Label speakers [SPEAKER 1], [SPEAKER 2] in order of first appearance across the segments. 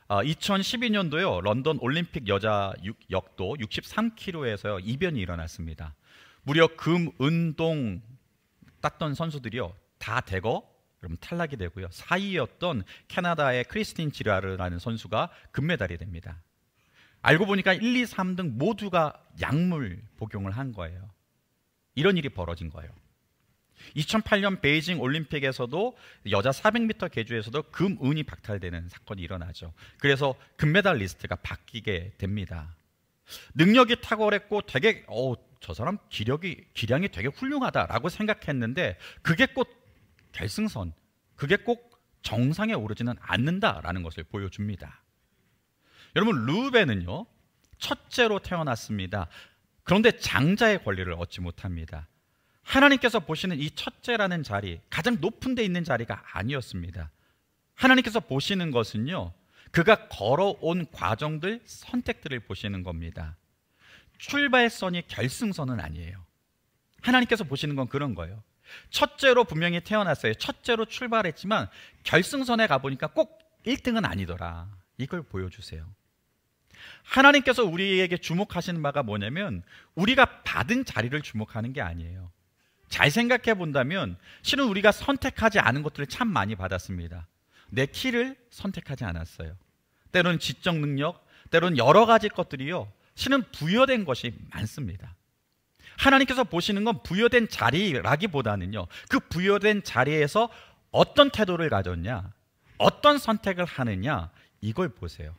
[SPEAKER 1] 2012년도요 런던 올림픽 여자 역도 63kg에서요 이변이 일어났습니다. 무려 금, 은, 동 땄던 선수들이요 다 대거 여러분 탈락이 되고요. 4위였던 캐나다의 크리스틴 지라르라는 선수가 금메달이 됩니다. 알고 보니까 1, 2, 3등 모두가 약물 복용을 한 거예요. 이런 일이 벌어진 거예요. 2008년 베이징 올림픽에서도 여자 400m 계주에서도 금, 은이 박탈되는 사건이 일어나죠. 그래서 금메달 리스트가 바뀌게 됩니다. 능력이 탁월했고 되게 저 사람 기량이 되게 훌륭하다라고 생각했는데 그게 꼭 결승선, 그게 꼭 정상에 오르지는 않는다라는 것을 보여줍니다. 여러분 르우벤은요 첫째로 태어났습니다. 그런데 장자의 권리를 얻지 못합니다. 하나님께서 보시는 이 첫째라는 자리, 가장 높은 데 있는 자리가 아니었습니다. 하나님께서 보시는 것은요 그가 걸어온 과정들, 선택들을 보시는 겁니다. 출발선이 결승선은 아니에요. 하나님께서 보시는 건 그런 거예요. 첫째로 분명히 태어났어요. 첫째로 출발했지만 결승선에 가보니까 꼭 1등은 아니더라. 이걸 보여주세요. 하나님께서 우리에게 주목하시는 바가 뭐냐면 우리가 받은 자리를 주목하는 게 아니에요. 잘 생각해 본다면 실은 우리가 선택하지 않은 것들을 참 많이 받았습니다. 내 키를 선택하지 않았어요. 때로는 지적 능력, 때로는 여러 가지 것들이요 실은 부여된 것이 많습니다. 하나님께서 보시는 건 부여된 자리라기보다는요 그 부여된 자리에서 어떤 태도를 가졌냐, 어떤 선택을 하느냐 이걸 보세요.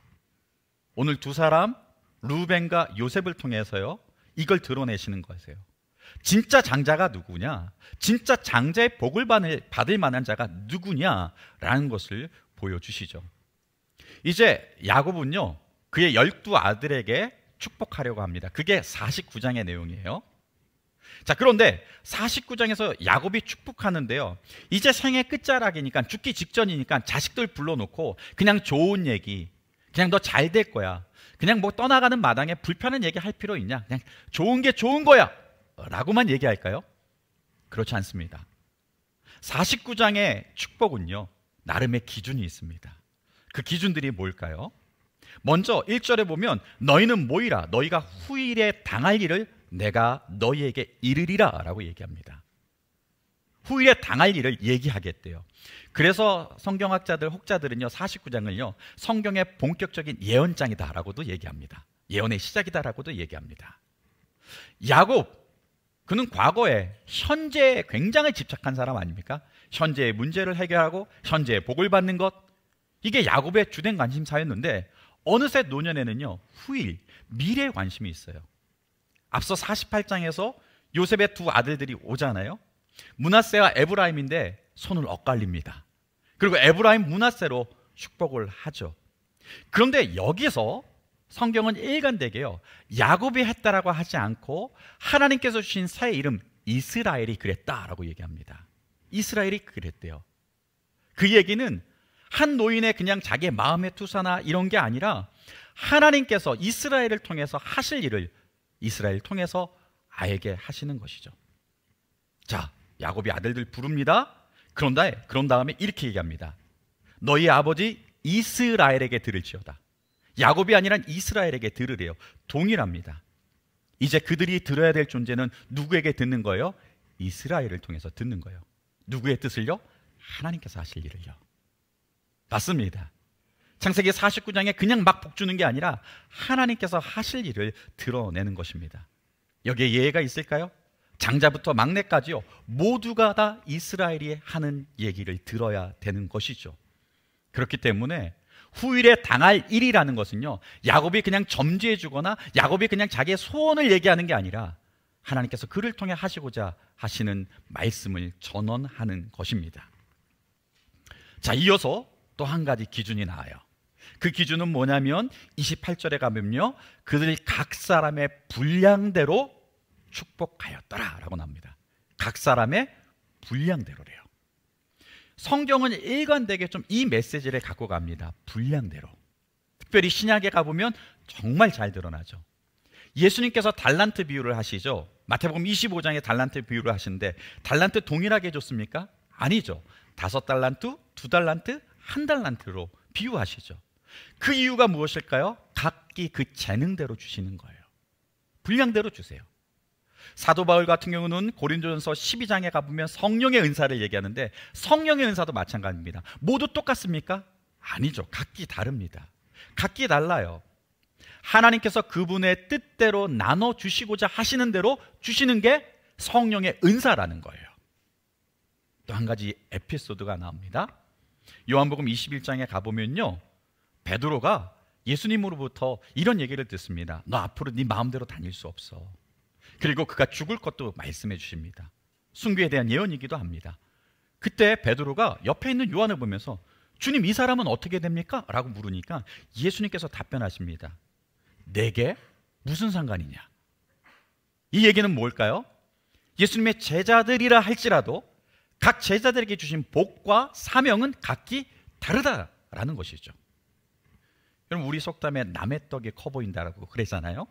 [SPEAKER 1] 오늘 두 사람 르우벤과 요셉을 통해서요 이걸 드러내시는 거세요. 진짜 장자가 누구냐, 진짜 장자의 복을 받을 만한 자가 누구냐라는 것을 보여주시죠. 이제 야곱은요 그의 12아들에게 축복하려고 합니다. 그게 49장의 내용이에요. 자, 그런데 49장에서 야곱이 축복하는데요 이제 생애 끝자락이니까, 죽기 직전이니까 자식들 불러놓고 그냥 좋은 얘기, 그냥 너 잘 될 거야, 그냥 뭐 떠나가는 마당에 불편한 얘기 할 필요 있냐, 그냥 좋은 게 좋은 거야 라고만 얘기할까요? 그렇지 않습니다. 49장의 축복은요 나름의 기준이 있습니다. 그 기준들이 뭘까요? 먼저 1절에 보면 너희는 모이라, 너희가 후일에 당할 일을 내가 너희에게 이르리라 라고 얘기합니다. 후일에 당할 일을 얘기하겠대요. 그래서 성경학자들, 혹자들은요 49장을요 성경의 본격적인 예언장이다 라고도 얘기합니다. 예언의 시작이다 라고도 얘기합니다. 야곱, 그는 과거에 현재에 굉장히 집착한 사람 아닙니까? 현재의 문제를 해결하고 현재의 복을 받는 것, 이게 야곱의 주된 관심사였는데 어느새 노년에는요 후일, 미래에 관심이 있어요. 앞서 48장에서 요셉의 두 아들들이 오잖아요. 므낫세와 에브라임인데 손을 엇갈립니다. 그리고 에브라임 므낫세로 축복을 하죠. 그런데 여기서 성경은 일관되게요 야곱이 했다라고 하지 않고 하나님께서 주신 새 이름 이스라엘이 그랬다라고 얘기합니다. 이스라엘이 그랬대요. 그 얘기는 한 노인의 그냥 자기의 마음의 투사나 이런 게 아니라 하나님께서 이스라엘을 통해서 하실 일을 이스라엘을 통해서 아에게 하시는 것이죠. 자, 야곱이 아들들 부릅니다. 그런 다음에 이렇게 얘기합니다. 너희 아버지 이스라엘에게 들을지어다. 야곱이 아니라 이스라엘에게 들으래요. 동일합니다. 이제 그들이 들어야 될 존재는 누구에게 듣는 거예요? 이스라엘을 통해서 듣는 거예요. 누구의 뜻을요? 하나님께서 하실 일을요. 맞습니다. 창세기 49장에 그냥 막 복주는 게 아니라 하나님께서 하실 일을 드러내는 것입니다. 여기에 예외가 있을까요? 장자부터 막내까지요 모두가 다 이스라엘이 하는 얘기를 들어야 되는 것이죠. 그렇기 때문에 후일에 당할 일이라는 것은요 야곱이 그냥 점지해 주거나 야곱이 그냥 자기의 소원을 얘기하는 게 아니라 하나님께서 그를 통해 하시고자 하시는 말씀을 전언하는 것입니다. 자, 이어서 또 한 가지 기준이 나와요. 그 기준은 뭐냐면 28절에 가면요 그들이 각 사람의 분량대로 축복하였더라 라고 나옵니다. 각 사람의 분량대로래요. 성경은 일관되게 좀 이 메시지를 갖고 갑니다. 분량대로. 특별히 신약에 가보면 정말 잘 드러나죠. 예수님께서 달란트 비유를 하시죠. 마태복음 25장에 달란트 비유를 하시는데 달란트 동일하게 줬습니까? 아니죠. 5달란트, 2달란트, 1달란트로 비유하시죠. 그 이유가 무엇일까요? 각기 그 재능대로 주시는 거예요. 분량대로 주세요. 사도 바울 같은 경우는 고린도전서 12장에 가보면 성령의 은사를 얘기하는데 성령의 은사도 마찬가지입니다. 모두 똑같습니까? 아니죠. 각기 다릅니다. 각기 달라요. 하나님께서 그분의 뜻대로 나눠주시고자 하시는 대로 주시는 게 성령의 은사라는 거예요. 또 한 가지 에피소드가 나옵니다. 요한복음 21장에 가보면요, 베드로가 예수님으로부터 이런 얘기를 듣습니다. 너 앞으로 네 마음대로 다닐 수 없어. 그리고 그가 죽을 것도 말씀해 주십니다. 순교에 대한 예언이기도 합니다. 그때 베드로가 옆에 있는 요한을 보면서 주님, 이 사람은 어떻게 됩니까? 라고 물으니까 예수님께서 답변하십니다. 내게 무슨 상관이냐? 이 얘기는 뭘까요? 예수님의 제자들이라 할지라도 각 제자들에게 주신 복과 사명은 각기 다르다라는 것이죠. 여러분, 우리 속담에 남의 떡이 커 보인다라고 그러잖아요.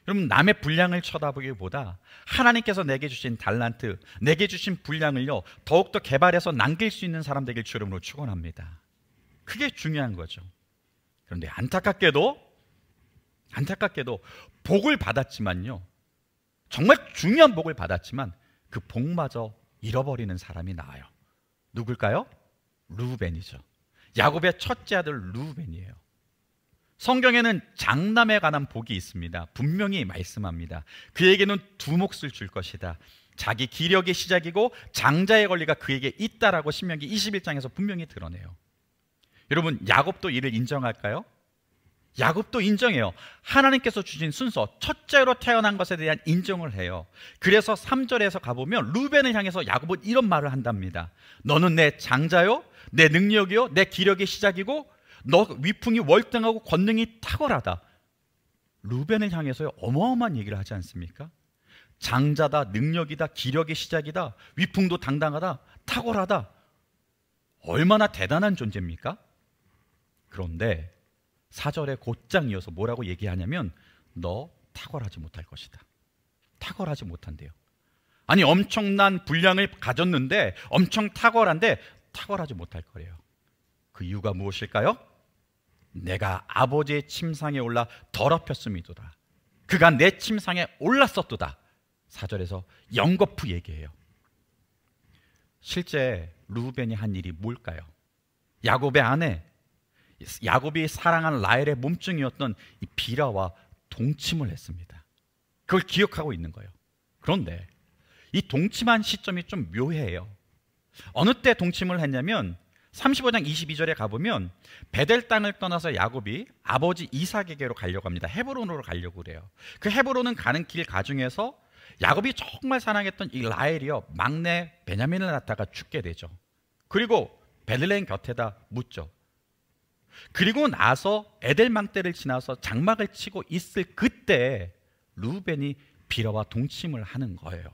[SPEAKER 1] 여러분, 남의 분량을 쳐다보기보다 하나님께서 내게 주신 달란트, 내게 주신 분량을요 더욱더 개발해서 남길 수 있는 사람 되길 주름으로 축원합니다. 그게 중요한 거죠. 그런데 안타깝게도 복을 받았지만요, 정말 중요한 복을 받았지만 그 복마저 잃어버리는 사람이 나와요. 누굴까요? 르우벤이죠. 야곱의 첫째 아들 르우벤이에요. 성경에는 장남에 관한 복이 있습니다. 분명히 말씀합니다. 그에게는 두 몫을 줄 것이다. 자기 기력의 시작이고 장자의 권리가 그에게 있다라고 신명기 21장에서 분명히 드러내요. 여러분, 야곱도 이를 인정할까요? 야곱도 인정해요. 하나님께서 주신 순서, 첫째로 태어난 것에 대한 인정을 해요. 그래서 3절에서 가보면 르우벤을 향해서 야곱은 이런 말을 한답니다. 너는 내 장자요, 내 능력이요, 내 기력의 시작이고 너 위풍이 월등하고 권능이 탁월하다. 르우벤을 향해서 어마어마한 얘기를 하지 않습니까? 장자다, 능력이다, 기력의 시작이다, 위풍도 당당하다, 탁월하다. 얼마나 대단한 존재입니까? 그런데 4절에 곧장 이어서 뭐라고 얘기하냐면 너 탁월하지 못할 것이다. 탁월하지 못한대요. 아니, 엄청난 분량을 가졌는데 엄청 탁월한데 탁월하지 못할 거래요. 그 이유가 무엇일까요? 내가 아버지의 침상에 올라 더럽혔음이도다. 그가 내 침상에 올랐었도다. 4절에서 연거푸 얘기해요. 실제 르우벤이 한 일이 뭘까요? 야곱의 아내, 야곱이 사랑한 라헬의 몸종이었던 이 비라와 동침을 했습니다. 그걸 기억하고 있는 거예요. 그런데 이 동침한 시점이 좀 묘해요. 어느 때 동침을 했냐면 35장 22절에 가보면 베델 땅을 떠나서 야곱이 아버지 이삭에게로 가려고 합니다. 헤브론으로 가려고 그래요. 그 헤브론은 가는 길 가중에서 야곱이 정말 사랑했던 이 라헬이요, 막내 베냐민을 낳다가 죽게 되죠. 그리고 베들레헴 곁에다 묻죠. 그리고 나서 에델망대를 지나서 장막을 치고 있을 그때 르우벤이 비라와 동침을 하는 거예요.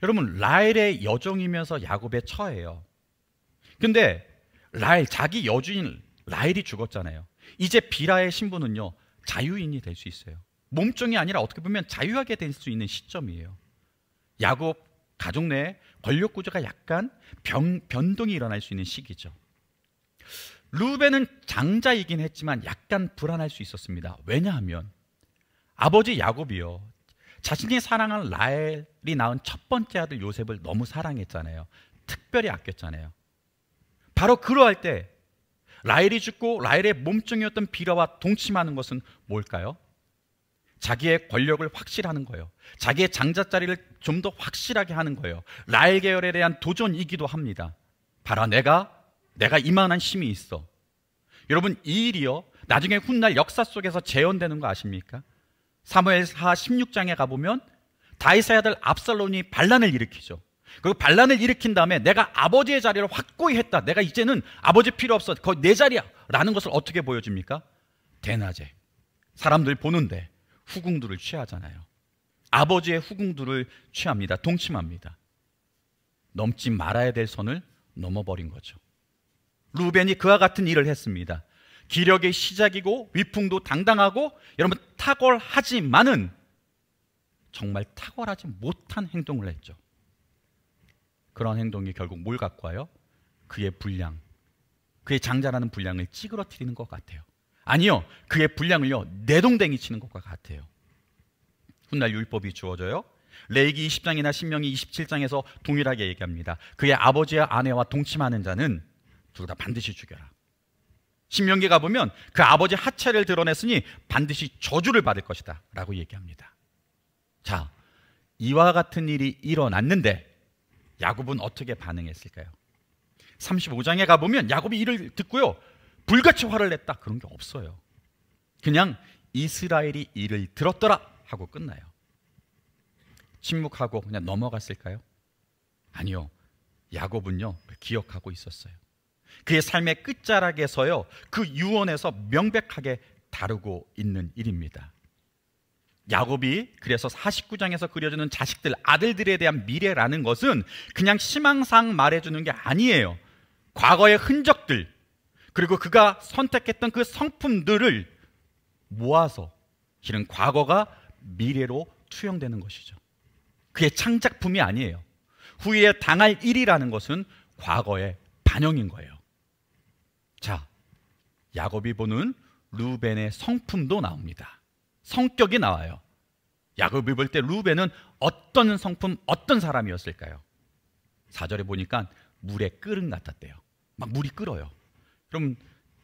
[SPEAKER 1] 여러분, 라헬의 여종이면서 야곱의 처예요. 근데 라헬, 자기 여주인 라헬이 죽었잖아요. 이제 비라의 신부는요 자유인이 될 수 있어요. 몸종이 아니라 어떻게 보면 자유하게 될 수 있는 시점이에요. 야곱 가족 내에 권력 구조가 약간 변동이 일어날 수 있는 시기죠. 르우벤은 장자이긴 했지만 약간 불안할 수 있었습니다. 왜냐하면 아버지 야곱이요, 자신이 사랑한 라헬이 낳은 첫 번째 아들 요셉을 너무 사랑했잖아요. 특별히 아꼈잖아요. 바로 그러할 때 라헬이 죽고 라헬의 몸종이었던 비라와 동침하는 것은 뭘까요? 자기의 권력을 확실하는 거예요. 자기의 장자 자리를 좀 더 확실하게 하는 거예요. 라헬 계열에 대한 도전이기도 합니다. 봐라, 내가 이만한 힘이 있어. 여러분, 이 일이요 나중에 훗날 역사 속에서 재현되는 거 아십니까? 사무엘하 16장에 가보면 다윗의 아들 압살롬이 반란을 일으키죠. 그리고 반란을 일으킨 다음에 내가 아버지의 자리를 확고히 했다, 내가 이제는 아버지 필요 없어, 거의 내 자리야 라는 것을 어떻게 보여줍니까? 대낮에 사람들 보는데 후궁들을 취하잖아요. 아버지의 후궁들을 취합니다. 동침합니다. 넘지 말아야 될 선을 넘어버린 거죠. 르우벤이 그와 같은 일을 했습니다. 기력의 시작이고 위풍도 당당하고 여러분 탁월하지만은 정말 탁월하지 못한 행동을 했죠. 그런 행동이 결국 뭘 갖고 와요? 그의 분량, 그의 장자라는 분량을 찌그러뜨리는 것 같아요. 아니요, 그의 분량을요 내동댕이 치는 것과 같아요. 훗날 율법이 주어져요. 레위기 20장이나 신명기 27장에서 동일하게 얘기합니다. 그의 아버지와 아내와 동침하는 자는 둘 다 반드시 죽여라. 신명기 가보면 그 아버지 하체를 드러냈으니 반드시 저주를 받을 것이다 라고 얘기합니다. 자, 이와 같은 일이 일어났는데 야곱은 어떻게 반응했을까요? 35장에 가보면 야곱이 이를 듣고요 불같이 화를 냈다 그런 게 없어요. 그냥 이스라엘이 이를 들었더라 하고 끝나요. 침묵하고 그냥 넘어갔을까요? 아니요, 야곱은요 기억하고 있었어요. 그의 삶의 끝자락에서요 그 유언에서 명백하게 다루고 있는 일입니다. 야곱이 그래서 49장에서 그려주는 자식들, 아들들에 대한 미래라는 것은 그냥 희망상 말해주는 게 아니에요. 과거의 흔적들, 그리고 그가 선택했던 그 성품들을 모아서 실은 과거가 미래로 투영되는 것이죠. 그의 창작품이 아니에요. 후에 당할 일이라는 것은 과거의 반영인 거예요. 자, 야곱이 보는 루벤의 성품도 나옵니다. 성격이 나와요. 야곱이 볼 때 루벤은 어떤 성품, 어떤 사람이었을까요? 4절에 보니까 물에 끓은 같았대요. 막 물이 끓어요. 그럼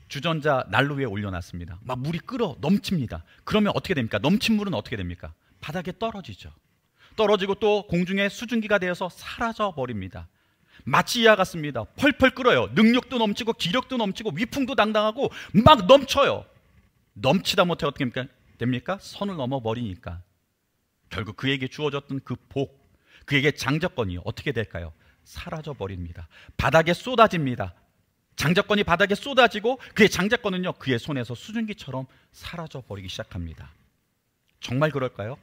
[SPEAKER 1] 주전자 난로 위에 올려놨습니다. 막 물이 끓어 넘칩니다. 그러면 어떻게 됩니까? 넘친 물은 어떻게 됩니까? 바닥에 떨어지죠. 떨어지고 또 공중에 수증기가 되어서 사라져 버립니다. 마치 이와 같습니다. 펄펄 끓어요. 능력도 넘치고 기력도 넘치고 위풍도 당당하고 막 넘쳐요. 넘치다 못해 어떻게 됩니까? 선을 넘어버리니까 결국 그에게 주어졌던 그 복, 그에게 장자권이 어떻게 될까요? 사라져 버립니다. 바닥에 쏟아집니다. 장자권이 바닥에 쏟아지고 그의 장자권은요 그의 손에서 수증기처럼 사라져 버리기 시작합니다. 정말 그럴까요?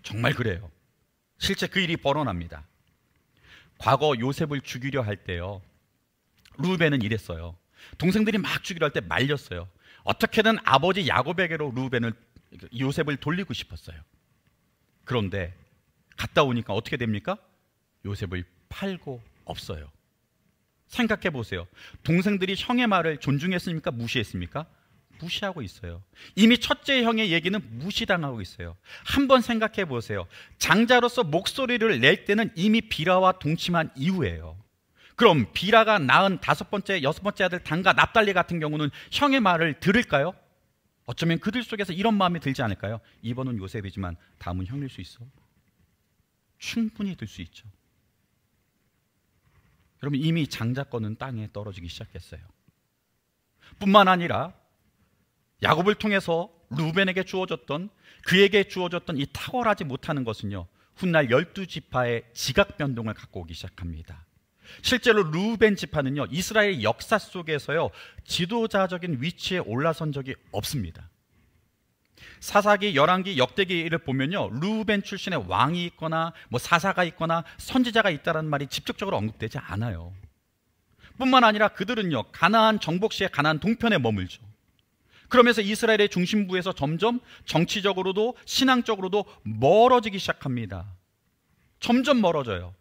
[SPEAKER 1] 정말 그래요. 실제 그 일이 벌어납니다. 과거 요셉을 죽이려 할 때요 루벤은 이랬어요. 동생들이 막 죽이려 할 때 말렸어요. 어떻게든 아버지 야곱에게로 요셉을 돌리고 싶었어요. 그런데 갔다 오니까 어떻게 됩니까? 요셉을 팔고 없어요. 생각해 보세요. 동생들이 형의 말을 존중했습니까? 무시했습니까? 무시하고 있어요. 이미 첫째 형의 얘기는 무시당하고 있어요. 한번 생각해 보세요. 장자로서 목소리를 낼 때는 이미 비라와 동침한 이후예요. 그럼 비라가 낳은 5번째, 6번째 아들 단과 납달리 같은 경우는 형의 말을 들을까요? 어쩌면 그들 속에서 이런 마음이 들지 않을까요? 이번은 요셉이지만 다음은 형일 수 있어. 충분히 들 수 있죠. 여러분, 이미 장자권은 땅에 떨어지기 시작했어요. 뿐만 아니라 야곱을 통해서 루벤에게 주어졌던, 그에게 주어졌던 이 탁월하지 못하는 것은요 훗날 12지파의 지각 변동을 갖고 오기 시작합니다. 실제로 루벤 지파는요 이스라엘 역사 속에서요 지도자적인 위치에 올라선 적이 없습니다. 사사기, 열왕기, 역대기를 보면요 루벤 출신의 왕이 있거나 뭐 사사가 있거나 선지자가 있다는 말이 직접적으로 언급되지 않아요. 뿐만 아니라 그들은요 가나안 정복 시에 가나안 동편에 머물죠. 그러면서 이스라엘의 중심부에서 점점 정치적으로도 신앙적으로도 멀어지기 시작합니다. 점점 멀어져요.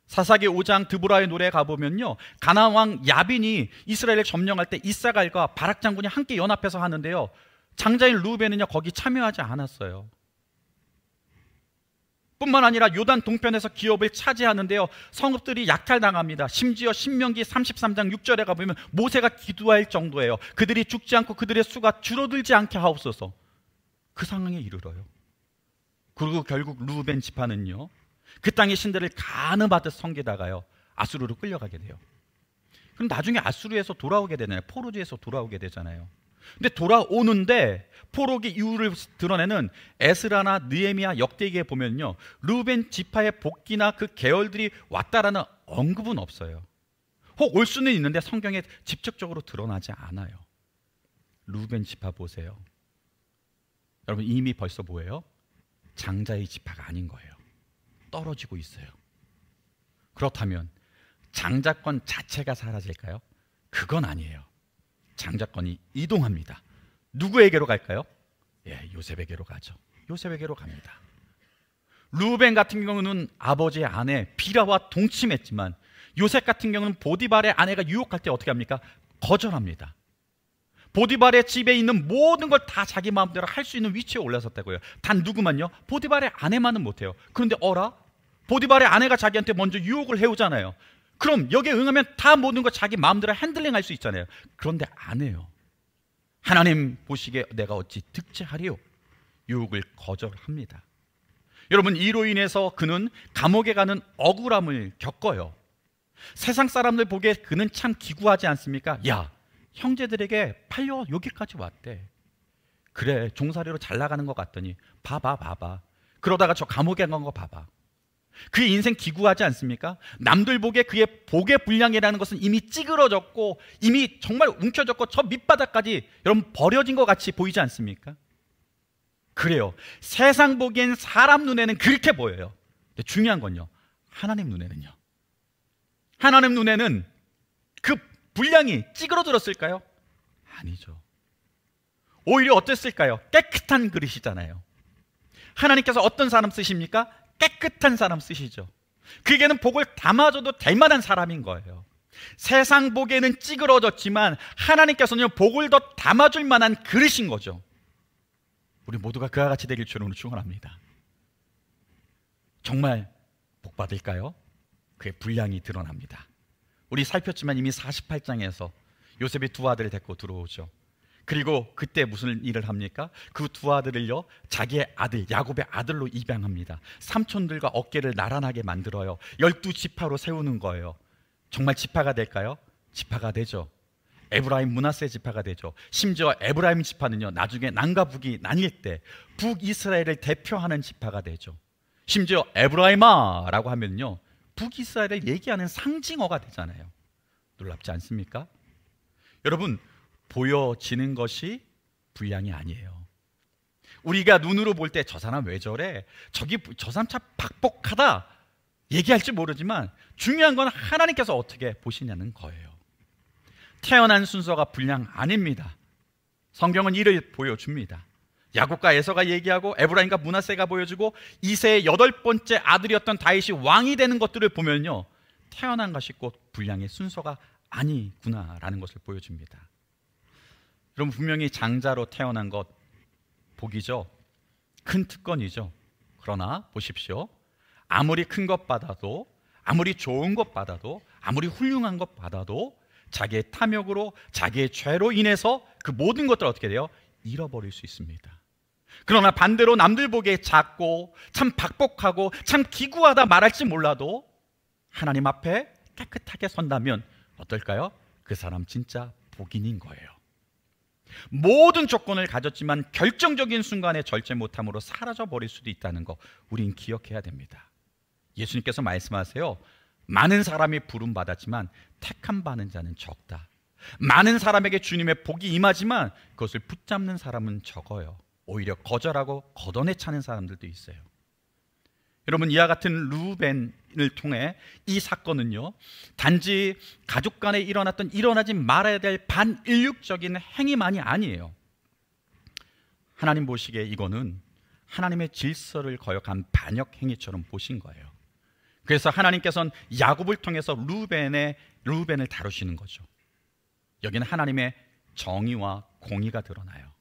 [SPEAKER 1] 사사기 5장 드보라의 노래에 가보면요 가나안 왕 야빈이 이스라엘을 점령할 때 이사갈과 바락 장군이 함께 연합해서 하는데요 장자인 루벤은요 거기 참여하지 않았어요. 뿐만 아니라 요단 동편에서 기업을 차지하는데요 성읍들이 약탈당합니다. 심지어 신명기 33장 6절에 가보면 모세가 기도할 정도예요. 그들이 죽지 않고 그들의 수가 줄어들지 않게 하옵소서. 그 상황에 이르러요. 그리고 결국 루벤 지파는요 그 땅의 신들을 간음하듯 섬기다가요 아수르로 끌려가게 돼요. 그럼 나중에 아수르에서 돌아오게 되잖아요. 포로지에서 돌아오게 되잖아요. 근데 돌아오는데 포로기 이유를 드러내는 에스라나 느헤미야, 역대기에 보면요 루벤 지파의 복귀나 그 계열들이 왔다라는 언급은 없어요. 혹 올 수는 있는데 성경에 직접적으로 드러나지 않아요. 루벤 지파 보세요. 여러분 이미 벌써 뭐예요? 장자의 지파가 아닌 거예요. 떨어지고 있어요. 그렇다면 장자권 자체가 사라질까요? 그건 아니에요. 장자권이 이동합니다. 누구에게로 갈까요? 요셉에게로 가죠. 요셉에게로 갑니다. 루벤 같은 경우는 아버지의 아내 비라와 동침했지만 요셉 같은 경우는 보디발의 아내가 유혹할 때 어떻게 합니까? 거절합니다. 보디발의 집에 있는 모든 걸 다 자기 마음대로 할 수 있는 위치에 올라섰다고요. 단 누구만요? 보디발의 아내만은 못해요. 그런데 어라? 보디발의 아내가 자기한테 먼저 유혹을 해오잖아요. 그럼 여기에 응하면 다 모든 거 자기 마음대로 핸들링할 수 있잖아요. 그런데 안 해요. 하나님 보시기에 내가 어찌 득제하리요? 유혹을 거절합니다. 여러분, 이로 인해서 그는 감옥에 가는 억울함을 겪어요. 세상 사람들 보기에 그는 참 기구하지 않습니까? 야, 형제들에게 팔려 여기까지 왔대. 그래, 종살이로 잘 나가는 것 같더니 봐봐. 그러다가 저 감옥에 간 거 봐봐. 그의 인생 기구하지 않습니까? 남들 보기에 그의 복의 분량이라는 것은 이미 찌그러졌고 이미 정말 움켜졌고 저 밑바닥까지 여러분 버려진 것 같이 보이지 않습니까? 그래요. 세상 보기엔 사람 눈에는 그렇게 보여요. 근데 중요한 건요, 하나님 눈에는요, 하나님 눈에는 그 분량이 찌그러들었을까요? 아니죠. 오히려 어땠을까요? 깨끗한 그릇이잖아요. 하나님께서 어떤 사람 쓰십니까? 깨끗한 사람 쓰시죠. 그에게는 복을 담아줘도 될 만한 사람인 거예요. 세상 보기에는 찌그러졌지만 하나님께서는 복을 더 담아줄 만한 그릇인 거죠. 우리 모두가 그와 같이 되길 주로 축원합니다. 정말 복 받을까요? 그의 분량이 드러납니다. 우리 살폈지만 이미 48장에서 요셉이 두 아들을 데리고 들어오죠. 그리고 그때 무슨 일을 합니까? 그 두 아들을요, 자기의 아들 야곱의 아들로 입양합니다. 삼촌들과 어깨를 나란하게 만들어요. 12지파로 세우는 거예요. 정말 지파가 될까요? 지파가 되죠. 에브라임 므낫세 지파가 되죠. 심지어 에브라임 지파는요, 나중에 남과 북이 나뉠 때 북이스라엘을 대표하는 지파가 되죠. 심지어 에브라임아라고 하면요, 북이스라엘을 얘기하는 상징어가 되잖아요. 놀랍지 않습니까? 여러분, 보여지는 것이 분량이 아니에요. 우리가 눈으로 볼 때 저 사람 왜 저래? 저 사람 참 박복하다 얘기할지 모르지만 중요한 건 하나님께서 어떻게 보시냐는 거예요. 태어난 순서가 분량 아닙니다. 성경은 이를 보여줍니다. 야곱과 에서가 얘기하고 에브라임과 므낫세가 보여주고 이새의 8번째 아들이었던 다윗이 왕이 되는 것들을 보면요, 태어난 것이 곧 분량의 순서가 아니구나라는 것을 보여줍니다. 여러분, 분명히 장자로 태어난 것 복이죠. 큰 특권이죠. 그러나 보십시오. 아무리 큰 것 받아도, 아무리 좋은 것 받아도, 아무리 훌륭한 것 받아도 자기의 탐욕으로, 자기의 죄로 인해서 그 모든 것들을 어떻게 돼요? 잃어버릴 수 있습니다. 그러나 반대로 남들 보기에 작고 참 박복하고 참 기구하다 말할지 몰라도 하나님 앞에 깨끗하게 선다면 어떨까요? 그 사람 진짜 복인인 거예요. 모든 조건을 가졌지만 결정적인 순간에 절제 못함으로 사라져버릴 수도 있다는 거 우린 기억해야 됩니다. 예수님께서 말씀하세요. 많은 사람이 부름받았지만 택함 받는 자는 적다. 많은 사람에게 주님의 복이 임하지만 그것을 붙잡는 사람은 적어요. 오히려 거절하고 걷어내 차는 사람들도 있어요. 여러분, 이와 같은 르우벤을 통해 이 사건은요, 단지 가족 간에 일어나지 말아야 될 반인륜적인 행위만이 아니에요. 하나님 보시기에 이거는 하나님의 질서를 거역한 반역 행위처럼 보신 거예요. 그래서 하나님께서는 야곱을 통해서 르우벤을 다루시는 거죠. 여기는 하나님의 정의와 공의가 드러나요.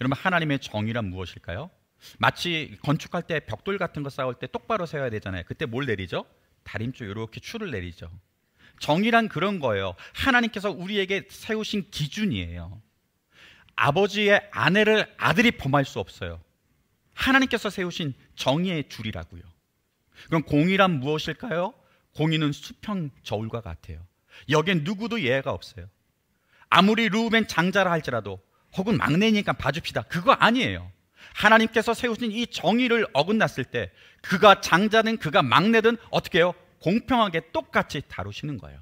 [SPEAKER 1] 여러분, 하나님의 정의란 무엇일까요? 마치 건축할 때 벽돌 같은 거 쌓을 때 똑바로 세워야 되잖아요. 그때 뭘 내리죠? 다림줄 이렇게 줄을 내리죠. 정의란 그런 거예요. 하나님께서 우리에게 세우신 기준이에요. 아버지의 아내를 아들이 범할 수 없어요. 하나님께서 세우신 정의의 줄이라고요. 그럼 공의란 무엇일까요? 공의는 수평 저울과 같아요. 여기엔 누구도 예외가 없어요. 아무리 르우벤 장자라 할지라도 혹은 막내니까 봐줍시다, 그거 아니에요. 하나님께서 세우신 이 정의를 어긋났을 때 그가 장자든 그가 막내든 어떻게 해요? 공평하게 똑같이 다루시는 거예요.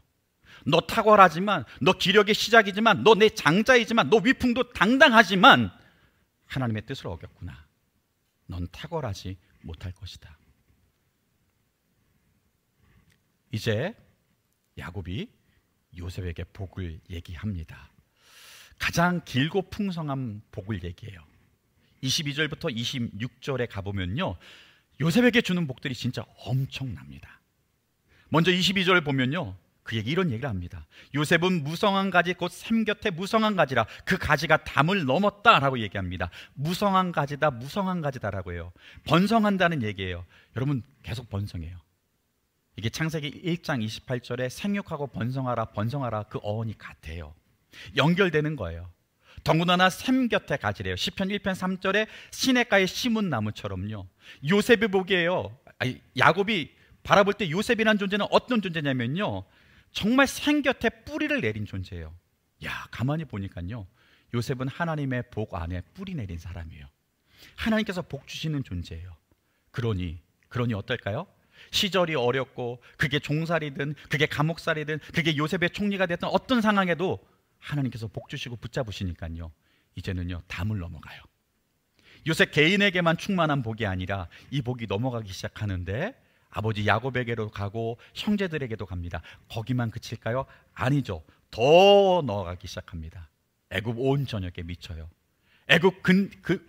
[SPEAKER 1] 너 탁월하지만, 너 기력의 시작이지만, 너 내 장자이지만, 너 위풍도 당당하지만 하나님의 뜻을 어겼구나. 넌 탁월하지 못할 것이다. 이제 야곱이 요셉에게 복을 얘기합니다. 가장 길고 풍성한 복을 얘기해요. 22절부터 26절에 가보면요, 요셉에게 주는 복들이 진짜 엄청납니다. 먼저 22절을 보면요, 그에게 이런 얘기를 합니다. 요셉은 무성한 가지 곧 샘 곁에 무성한 가지라. 그 가지가 담을 넘었다라고 얘기합니다. 무성한 가지다, 무성한 가지다라고 해요. 번성한다는 얘기예요. 여러분 계속 번성해요. 이게 창세기 1장 28절에 생육하고 번성하라, 번성하라, 그 어원이 같아요. 연결되는 거예요. 더군다나 샘 곁에 가지래요. 시편 1편 3절에 시냇가에 심은 나무처럼요. 요셉의 복이에요. 야곱이 바라볼 때 요셉이라는 존재는 어떤 존재냐면요, 정말 샘 곁에 뿌리를 내린 존재예요. 야, 가만히 보니까요, 요셉은 하나님의 복 안에 뿌리 내린 사람이에요. 하나님께서 복 주시는 존재예요. 그러니 어떨까요? 시절이 어렵고 그게 종살이든 그게 감옥살이든 그게 요셉의 총리가 됐던 어떤 상황에도 하나님께서 복 주시고 붙잡으시니까요, 이제는요 담을 넘어가요. 요셉 개인에게만 충만한 복이 아니라 이 복이 넘어가기 시작하는데 아버지 야곱에게로 가고 형제들에게도 갑니다. 거기만 그칠까요? 아니죠. 더 넣어가기 시작합니다. 애굽 온 전역에 미쳐요. 애굽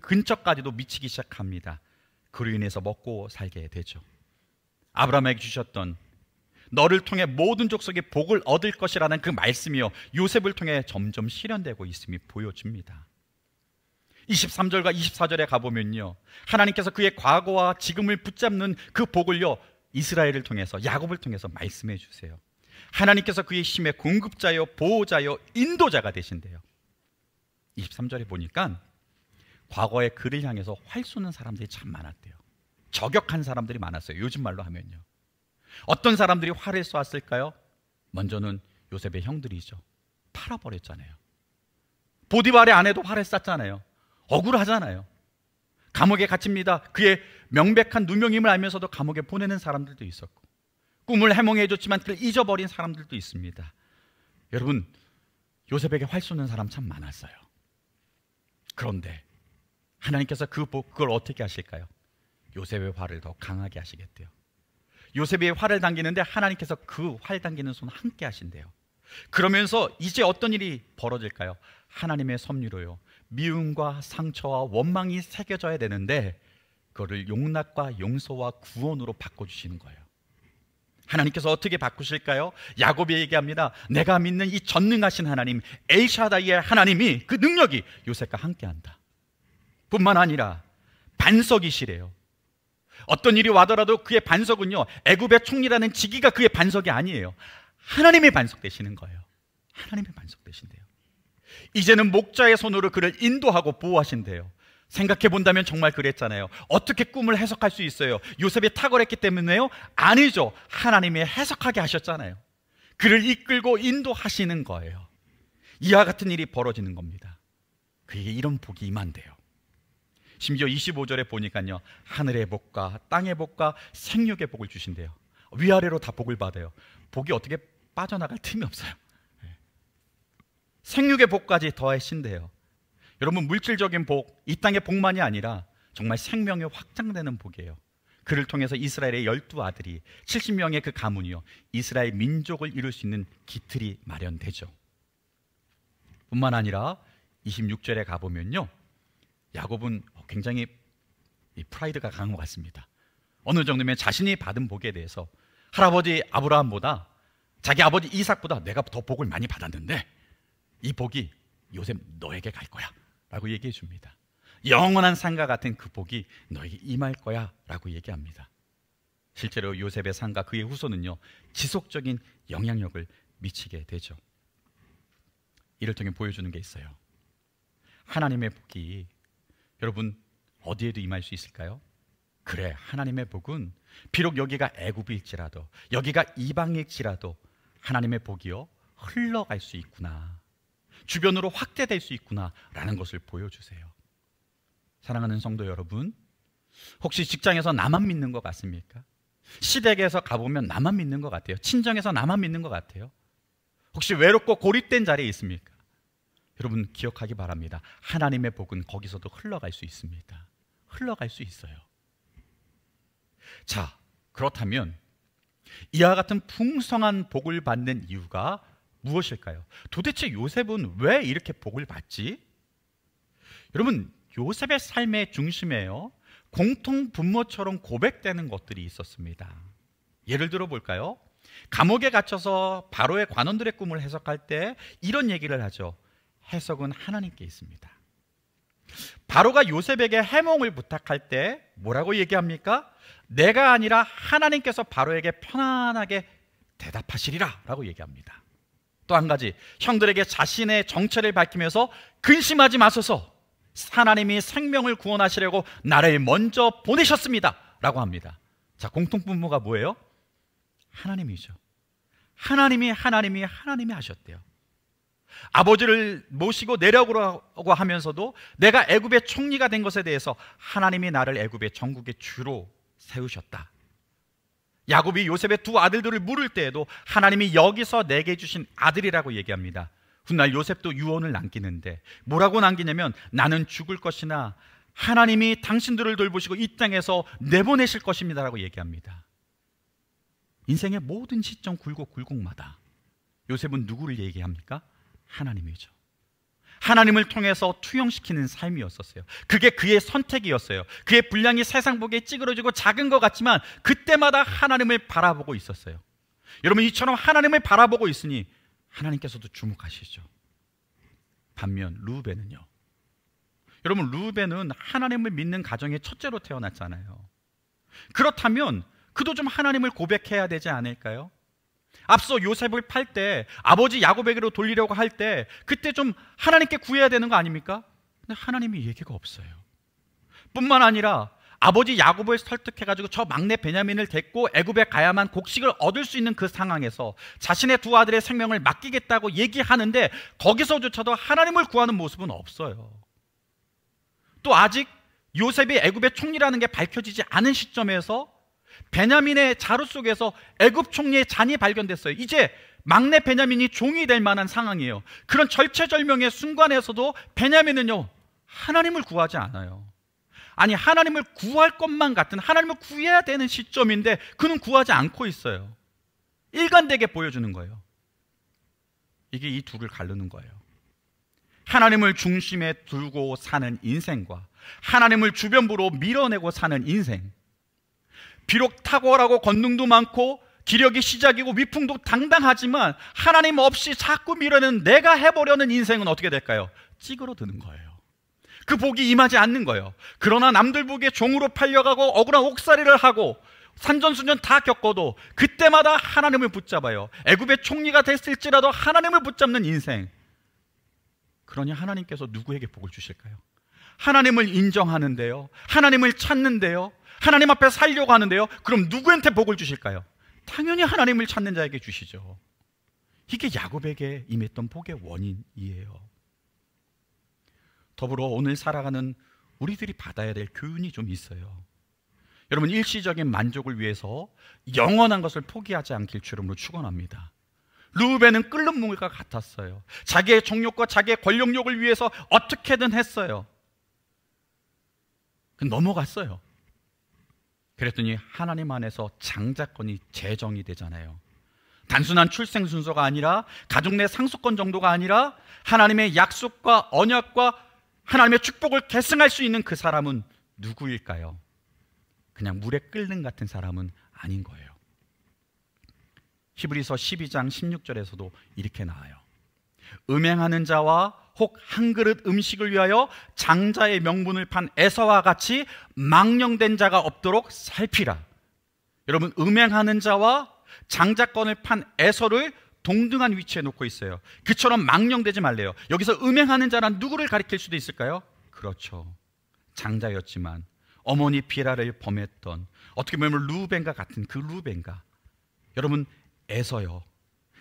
[SPEAKER 1] 근처까지도 미치기 시작합니다. 그로 인해서 먹고 살게 되죠. 아브라함에게 주셨던 너를 통해 모든 족속이 복을 얻을 것이라는 그 말씀이요, 요셉을 통해 점점 실현되고 있음이 보여집니다. 23절과 24절에 가보면요, 하나님께서 그의 과거와 지금을 붙잡는 그 복을요, 이스라엘을 통해서, 야곱을 통해서 말씀해 주세요. 하나님께서 그의 힘의 공급자요, 보호자요, 인도자가 되신대요. 23절에 보니까 과거에 그를 향해서 활 쏘는 사람들이 참 많았대요. 저격한 사람들이 많았어요. 요즘 말로 하면요. 어떤 사람들이 활을 쏘았을까요? 먼저는 요셉의 형들이죠. 팔아버렸잖아요. 보디발의 아내도 활을 쐈잖아요. 억울하잖아요. 감옥에 갇힙니다. 그의 명백한 누명임을 알면서도 감옥에 보내는 사람들도 있었고, 꿈을 해몽해 줬지만 그를 잊어버린 사람들도 있습니다. 여러분, 요셉에게 활 쏘는 사람 참 많았어요. 그런데 하나님께서 그걸 어떻게 하실까요? 요셉의 활을 더 강하게 하시겠대요. 요셉이 활을 당기는데 하나님께서 그 활 당기는 손 함께 하신대요. 그러면서 이제 어떤 일이 벌어질까요? 하나님의 섭리로요, 미움과 상처와 원망이 새겨져야 되는데 그거를 용납과 용서와 구원으로 바꿔주시는 거예요. 하나님께서 어떻게 바꾸실까요? 야곱이 얘기합니다. 내가 믿는 이 전능하신 하나님, 엘샤다이의 하나님이, 그 능력이 요셉과 함께한다. 뿐만 아니라 반석이시래요. 어떤 일이 와더라도 그의 반석은요, 애굽의 총리라는 직위가 그의 반석이 아니에요. 하나님의 반석 되시는 거예요. 하나님의 반석 되신대요. 이제는 목자의 손으로 그를 인도하고 보호하신대요. 생각해 본다면 정말 그랬잖아요. 어떻게 꿈을 해석할 수 있어요? 요셉이 탁월했기 때문에요? 아니죠. 하나님이 해석하게 하셨잖아요. 그를 이끌고 인도하시는 거예요. 이와 같은 일이 벌어지는 겁니다. 그에게 이런 복이 임한대요. 심지어 25절에 보니까요, 하늘의 복과 땅의 복과 생육의 복을 주신대요. 위아래로 다 복을 받아요. 복이 어떻게 빠져나갈 틈이 없어요. 생육의 복까지 더하신대요. 여러분, 물질적인 복, 이 땅의 복만이 아니라 정말 생명이 확장되는 복이에요. 그를 통해서 이스라엘의 12아들이 70명의 그 가문이요, 이스라엘 민족을 이룰 수 있는 기틀이 마련되죠. 뿐만 아니라 26절에 가보면요, 야곱은 굉장히 프라이드가 강한 것 같습니다. 어느 정도면 자신이 받은 복에 대해서 할아버지 아브라함보다, 자기 아버지 이삭보다 내가 더 복을 많이 받았는데 이 복이 요셉 너에게 갈 거야 라고 얘기해 줍니다. 영원한 상과 같은 그 복이 너에게 임할 거야 라고 얘기합니다. 실제로 요셉의 상과 그의 후손은요, 지속적인 영향력을 미치게 되죠. 이를 통해 보여주는 게 있어요. 하나님의 복이 여러분 어디에도 임할 수 있을까요? 그래, 하나님의 복은 비록 여기가 애굽일지라도, 여기가 이방일지라도 하나님의 복이요, 흘러갈 수 있구나, 주변으로 확대될 수 있구나 라는 것을 보여주세요. 사랑하는 성도 여러분, 혹시 직장에서 나만 믿는 것 같습니까? 시댁에서 가보면 나만 믿는 것 같아요. 친정에서 나만 믿는 것 같아요. 혹시 외롭고 고립된 자리에 있습니까? 여러분 기억하기 바랍니다. 하나님의 복은 거기서도 흘러갈 수 있습니다. 흘러갈 수 있어요. 자, 그렇다면 이와 같은 풍성한 복을 받는 이유가 무엇일까요? 도대체 요셉은 왜 이렇게 복을 받지? 여러분, 요셉의 삶의 중심에요, 공통 분모처럼 고백되는 것들이 있었습니다. 예를 들어 볼까요? 감옥에 갇혀서 바로의 관원들의 꿈을 해석할 때 이런 얘기를 하죠. 해석은 하나님께 있습니다. 바로가 요셉에게 해몽을 부탁할 때 뭐라고 얘기합니까? 내가 아니라 하나님께서 바로에게 편안하게 대답하시리라 라고 얘기합니다. 또 한 가지, 형들에게 자신의 정체를 밝히면서 근심하지 마소서, 하나님이 생명을 구원하시려고 나를 먼저 보내셨습니다 라고 합니다. 자, 공통분모가 뭐예요? 하나님이죠. 하나님이 하셨대요. 아버지를 모시고 내려오라고 하면서도 내가 애굽의 총리가 된 것에 대해서 하나님이 나를 애굽의 전국의 주로 세우셨다. 야곱이 요셉의 두 아들들을 물을 때에도 하나님이 여기서 내게 주신 아들이라고 얘기합니다. 훗날 요셉도 유언을 남기는데 뭐라고 남기냐면 나는 죽을 것이나 하나님이 당신들을 돌보시고 이 땅에서 내보내실 것입니다 라고 얘기합니다. 인생의 모든 시점 굴곡마다 요셉은 누구를 얘기합니까? 하나님이죠. 하나님을 통해서 투영시키는 삶이었었어요. 그게 그의 선택이었어요. 그의 분량이 세상 보기에 찌그러지고 작은 것 같지만 그때마다 하나님을 바라보고 있었어요. 여러분, 이처럼 하나님을 바라보고 있으니 하나님께서도 주목하시죠. 반면 르우벤은요, 여러분, 르우벤은 하나님을 믿는 가정의 첫째로 태어났잖아요. 그렇다면 그도 좀 하나님을 고백해야 되지 않을까요? 앞서 요셉을 팔 때 아버지 야곱에게로 돌리려고 할 때 그때 좀 하나님께 구해야 되는 거 아닙니까? 근데 하나님이 얘기가 없어요. 뿐만 아니라 아버지 야곱을 설득해가지고 저 막내 베냐민을 데리고 애굽에 가야만 곡식을 얻을 수 있는 그 상황에서 자신의 두 아들의 생명을 맡기겠다고 얘기하는데 거기서조차도 하나님을 구하는 모습은 없어요. 또 아직 요셉이 애굽의 총리라는 게 밝혀지지 않은 시점에서 베냐민의 자루 속에서 애굽 총리의 잔이 발견됐어요. 이제 막내 베냐민이 종이 될 만한 상황이에요. 그런 절체절명의 순간에서도 베냐민은요, 하나님을 구하지 않아요. 아니, 하나님을 구할 것만 같은, 하나님을 구해야 되는 시점인데 그는 구하지 않고 있어요. 일관되게 보여주는 거예요. 이게 이 둘을 가르는 거예요. 하나님을 중심에 두고 사는 인생과 하나님을 주변부로 밀어내고 사는 인생. 비록 탁월하고 권능도 많고 기력이 시작이고 위풍도 당당하지만 하나님 없이 자꾸 밀어내는 내가 해보려는 인생은 어떻게 될까요? 찌그러드는 거예요. 그 복이 임하지 않는 거예요. 그러나 남들 보기에 종으로 팔려가고 억울한 옥살이를 하고 산전수전 다 겪어도 그때마다 하나님을 붙잡아요. 애굽의 총리가 됐을지라도 하나님을 붙잡는 인생. 그러니 하나님께서 누구에게 복을 주실까요? 하나님을 인정하는데요, 하나님을 찾는데요, 하나님 앞에 살려고 하는데요, 그럼 누구한테 복을 주실까요? 당연히 하나님을 찾는 자에게 주시죠. 이게 야곱에게 임했던 복의 원인이에요. 더불어 오늘 살아가는 우리들이 받아야 될 교훈이 좀 있어요. 여러분, 일시적인 만족을 위해서 영원한 것을 포기하지 않길 주름으로 축원합니다. 르우벤은 끓는 물과 같았어요. 자기의 정욕과 자기의 권력욕을 위해서 어떻게든 했어요. 넘어갔어요. 그랬더니 하나님 안에서 장자권이 제정이 되잖아요. 단순한 출생 순서가 아니라 가족 내 상속권 정도가 아니라 하나님의 약속과 언약과 하나님의 축복을 계승할 수 있는 그 사람은 누구일까요? 그냥 물에 끓는 같은 사람은 아닌 거예요. 히브리서 12장 16절에서도 이렇게 나와요. 음행하는 자와 혹 한 그릇 음식을 위하여 장자의 명분을 판 에서와 같이 망령된 자가 없도록 살피라. 여러분, 음행하는 자와 장자권을 판 에서를 동등한 위치에 놓고 있어요. 그처럼 망령되지 말래요. 여기서 음행하는 자란 누구를 가리킬 수도 있을까요? 그렇죠, 장자였지만 어머니 비라를 범했던, 어떻게 보면 르우벤과 같은 그 르우벤과, 여러분, 에서요,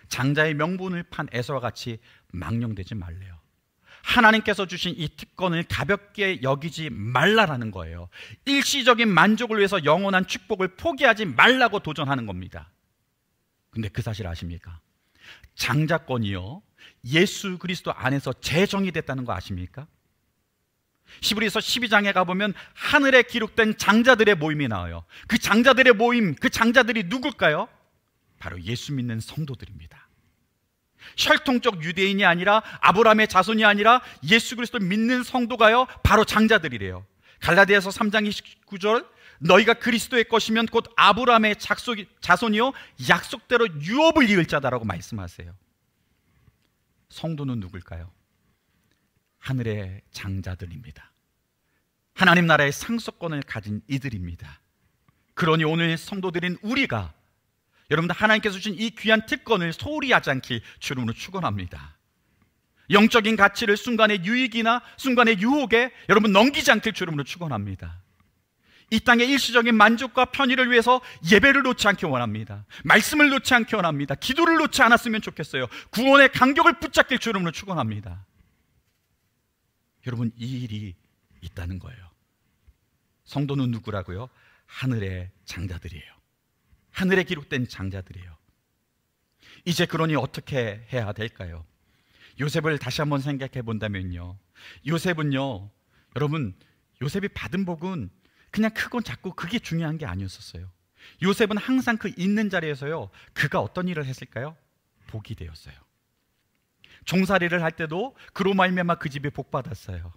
[SPEAKER 1] 장자의 명분을 판 에서와 같이 망령되지 말래요. 하나님께서 주신 이 특권을 가볍게 여기지 말라라는 거예요. 일시적인 만족을 위해서 영원한 축복을 포기하지 말라고 도전하는 겁니다. 근데 그 사실 아십니까? 장자권이요, 예수 그리스도 안에서 제정이 됐다는 거 아십니까? 히브리서 12장에 가보면 하늘에 기록된 장자들의 모임이 나와요. 그 장자들의 모임, 그 장자들이 누굴까요? 바로 예수 믿는 성도들입니다. 혈통적 유대인이 아니라 아브라함의 자손이 아니라 예수 그리스도 믿는 성도가요, 바로 장자들이래요. 갈라디아서 3장 29절, 너희가 그리스도의 것이면 곧 아브라함의 자손이요 약속대로 유업을 이을 자다라고 말씀하세요. 성도는 누굴까요? 하늘의 장자들입니다. 하나님 나라의 상속권을 가진 이들입니다. 그러니 오늘 성도들인 우리가 여러분들 하나님께서 주신 이 귀한 특권을 소홀히 하지 않길 주름으로 축원합니다. 영적인 가치를 순간의 유익이나 순간의 유혹에 여러분 넘기지 않길 주름으로 축원합니다. 이 땅의 일시적인 만족과 편의를 위해서 예배를 놓지 않기 원합니다. 말씀을 놓지 않기 원합니다. 기도를 놓지 않았으면 좋겠어요. 구원의 간격을 붙잡길 주름으로 축원합니다. 여러분, 이 일이 있다는 거예요. 성도는 누구라고요? 하늘의 장자들이에요. 하늘에 기록된 장자들이에요. 이제 그러니 어떻게 해야 될까요? 요셉을 다시 한번 생각해 본다면요, 요셉은요, 여러분, 요셉이 받은 복은 그냥 크고 작고 그게 중요한 게 아니었었어요. 요셉은 항상 그 있는 자리에서요, 그가 어떤 일을 했을까요? 복이 되었어요. 종살이를 할 때도 그로 말미암아 그 집에 복 받았어요.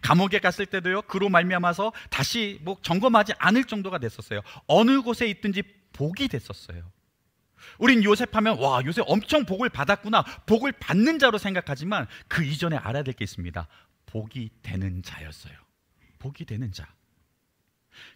[SPEAKER 1] 감옥에 갔을 때도요, 그로 말미암아서 다시 뭐 점검하지 않을 정도가 됐었어요. 어느 곳에 있든지 복이 됐었어요. 우린 요셉하면 와, 요셉 엄청 복을 받았구나, 복을 받는 자로 생각하지만 그 이전에 알아야 될 게 있습니다. 복이 되는 자였어요. 복이 되는 자.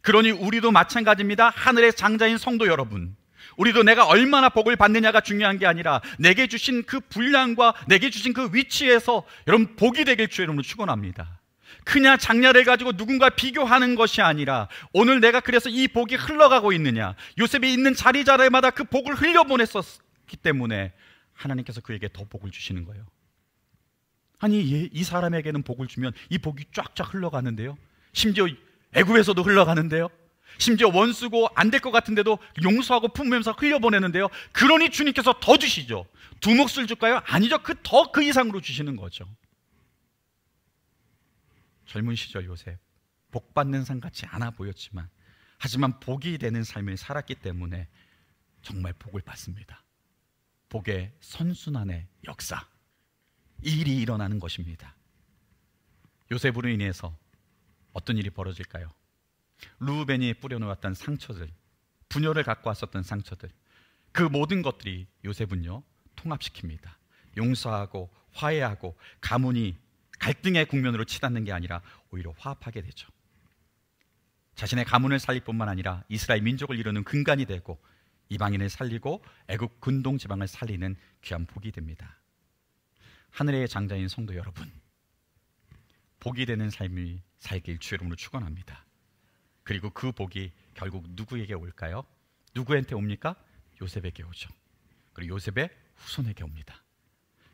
[SPEAKER 1] 그러니 우리도 마찬가지입니다. 하늘의 장자인 성도 여러분, 우리도 내가 얼마나 복을 받느냐가 중요한 게 아니라 내게 주신 그 분량과 내게 주신 그 위치에서 여러분 복이 되길 주의 이름으로 축원합니다. 크냐 작냐를 가지고 누군가 비교하는 것이 아니라 오늘 내가 그래서 이 복이 흘러가고 있느냐, 요셉이 있는 자리자리마다 그 복을 흘려보냈었기 때문에 하나님께서 그에게 더 복을 주시는 거예요. 아니, 이 사람에게는 복을 주면 이 복이 쫙쫙 흘러가는데요, 심지어 애굽에서도 흘러가는데요, 심지어 원수고 안 될 것 같은데도 용서하고 품으면서 흘려보내는데요, 그러니 주님께서 더 주시죠. 두 몫을 줄까요? 아니죠. 그 이상으로 주시는 거죠. 젊은 시절 요셉, 복 받는 삶 같지 않아 보였지만 하지만 복이 되는 삶을 살았기 때문에 정말 복을 받습니다. 복의 선순환의 역사, 이 일이 일어나는 것입니다. 요셉으로 인해서 어떤 일이 벌어질까요? 르우벤이 뿌려놓았던 상처들, 분열을 갖고 왔었던 상처들, 그 모든 것들이 요셉은요 통합시킵니다. 용서하고 화해하고 가문이 갈등의 국면으로 치닫는 게 아니라 오히려 화합하게 되죠. 자신의 가문을 살릴 뿐만 아니라 이스라엘 민족을 이루는 근간이 되고 이방인을 살리고 애굽 근동 지방을 살리는 귀한 복이 됩니다. 하늘의 장자인 성도 여러분, 복이 되는 삶을 살길 주의 이름으로 축원합니다. 그리고 그 복이 결국 누구에게 올까요? 누구한테 옵니까? 요셉에게 오죠. 그리고 요셉의 후손에게 옵니다.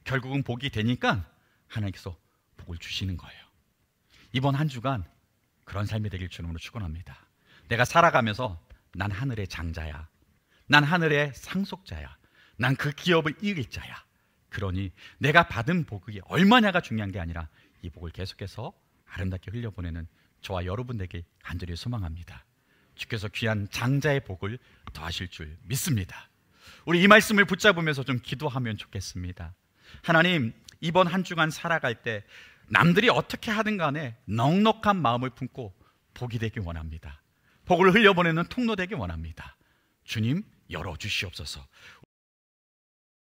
[SPEAKER 1] 결국은 복이 되니까 하나님께서 복을 주시는 거예요. 이번 한 주간 그런 삶이 되길 주님으로 축원합니다. 내가 살아가면서 난 하늘의 장자야, 난 하늘의 상속자야, 난 그 기업을 이길 자야. 그러니 내가 받은 복이 얼마냐가 중요한 게 아니라 이 복을 계속해서 아름답게 흘려보내는 저와 여러분 되길 간절히 소망합니다. 주께서 귀한 장자의 복을 더하실 줄 믿습니다. 우리 이 말씀을 붙잡으면서 좀 기도하면 좋겠습니다. 하나님, 이번 한 주간 살아갈 때 남들이 어떻게 하든 간에 넉넉한 마음을 품고 복이 되길 원합니다. 복을 흘려보내는 통로 되길 원합니다. 주님, 열어주시옵소서.